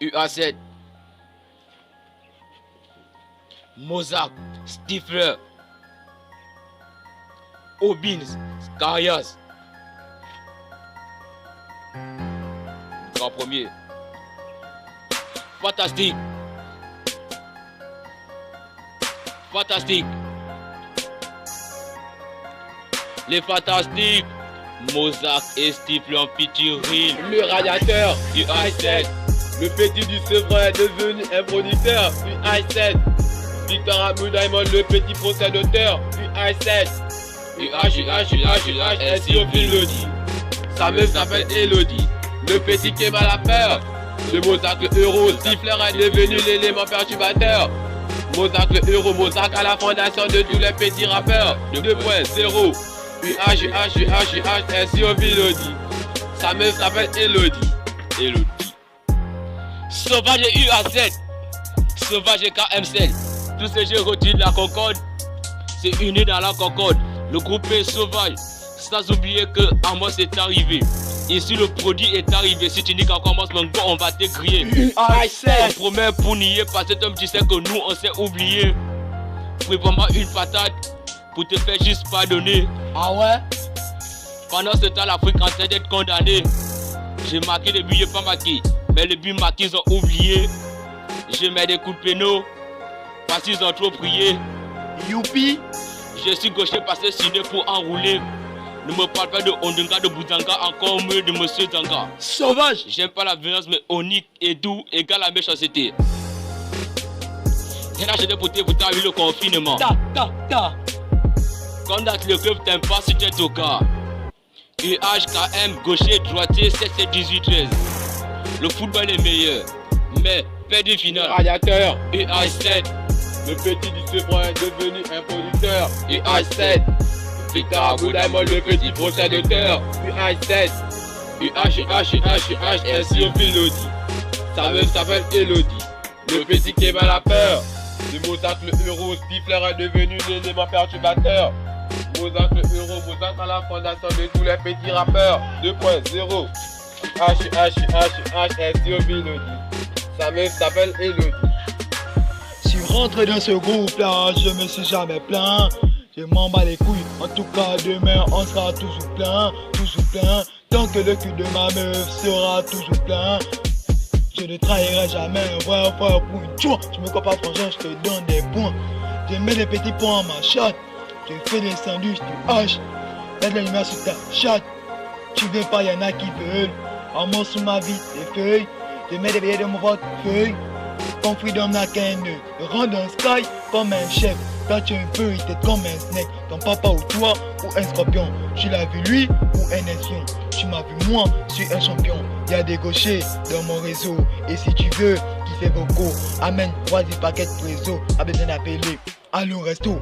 UA7. Mozart, Stifler. Obins, Scarias. Grand premier. Fantastique. Fantastique. Les fantastiques. Mozart et Stifler en featuring. Le radiateur, UA7. Le petit du Sevran est devenu un producteur, UA7. Victor Abou Diamond, le petit procès d'auteur, UA7. UH, ainsi au Elodie. Sa meuf s'appelle Elodie. Le petit qui m'a la peur. Le Mozart le héros, Stifler est devenu l'élément perturbateur. Mozart le héros, Mozart à la fondation de tous les petits rappeurs. 2.0. UH, ainsi au Elodie. Sa meuf s'appelle Elodie. Sauvage et UA7. Sauvage et KMCL. Tous ces jeux retirent la concorde. C'est uni dans la concorde. Le groupe est sauvage. Sans oublier que Amos est arrivé. Ici le produit est arrivé. Si tu dis qu'en commence mon gars, on va te griller. UA7. On promet pour nier parce que comme tu sais que nous on s'est oublié. Prépare-moi une patate pour te faire juste pardonner. Ah ouais? Pendant ce temps l'Afrique en train d'être condamnée. J'ai marqué les buts, j'ai pas marqué. Mais les buts marqués ils ont oublié. Je mets des coups de pénaux parce qu'ils ont trop prié. Youpi. Je suis gaucher passé signé pour enrouler. Ne me parle pas de Ondunga, de Bouzanga, encore mieux de Monsieur Zanga. Sauvage. J'aime pas la violence, mais Onik et doux égale la méchanceté. J'ai acheté pour t'éviter le confinement. Condate le club t'aime pas si tu es au cas. UHKM, gaucher, droitier, 7, 18, 13. Le football est meilleur, mais perdu final. Radiateur, UH7. le petit du Sevran est devenu un producteur, UH7. Victor Abou Diamond, le petit procès d'auteur, UH7. UH, ainsi au Elodie. Sa meuf s'appelle Elodie. Le petit qui m'a la peur. Le Mozart le héros, Stifler est devenu l'élément perturbateur. Mozart le héros, Mozart à la fondation de tous les petits rappeurs. 2.0. Ainsi au Elodie. Sa meuf s'appelle Elodie. Je suis rentré dans ce groupe là, je me suis jamais plaint. Je m'en bats les couilles, en tout cas demain on sera toujours plein. Tant que le cul de ma meuf sera toujours plein. Je ne trahirai jamais un vrai frère pour une joie. Tu me crois pas franchement, je te donne des points. Je mets des petits points à ma chatte. Je fais des sandwichs du H. Mets de la lumière sur ta chatte. Tu veux pas, y'en a qui veulent. En mot sous ma vie, des feuilles. Je mets des billets dans mon portefeuille. Ton freedom n'a qu'un nœud. Rends un sky comme un chef. Toi tu es un peu, il t'est comme un snake. Ton papa ou toi ou un scorpion. Tu l'as vu lui ou un espion. Tu m'as vu moi, je suis un champion. Y'a des gauchers dans mon réseau. Et si tu veux kiffer beaucoup, amène 3 paquets de réseau. A besoin d'appeler. Allô resto.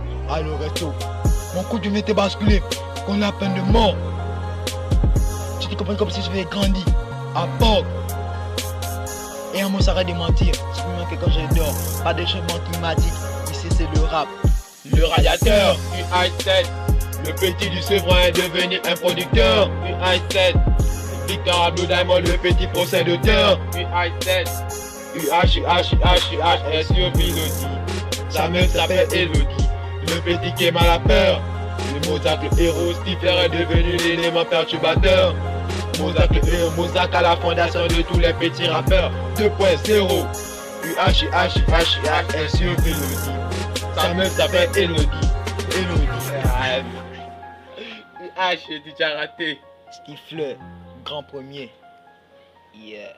Mon coup de m'était basculé. Qu'on a peine de mort. Tu te comprends comme si je vais grandir. À Pog. Et un mot ça arrête de mentir. C'est plus que quand je dors. Pas de changement climatique. Ici c'est le rap. Le radiateur, UH7. Le petit du Sevran est devenu un producteur, UH7. Victor Abou Diamond, le petit procès d'auteur, UH7. ainsi au Elodie. Sa meuf s'appelle Elodie. Le petit qui m'a la peur. Le Mozart le héros, Stifler est devenu l'élément perturbateur. Mozart le héros, Mozart à la fondation de tous les petits rappeurs. 2.0. UH, ainsi au Elodie. Sa meuf s'appelle Elodie. UH, tu as raté. Stifler, grand premier. Yeah.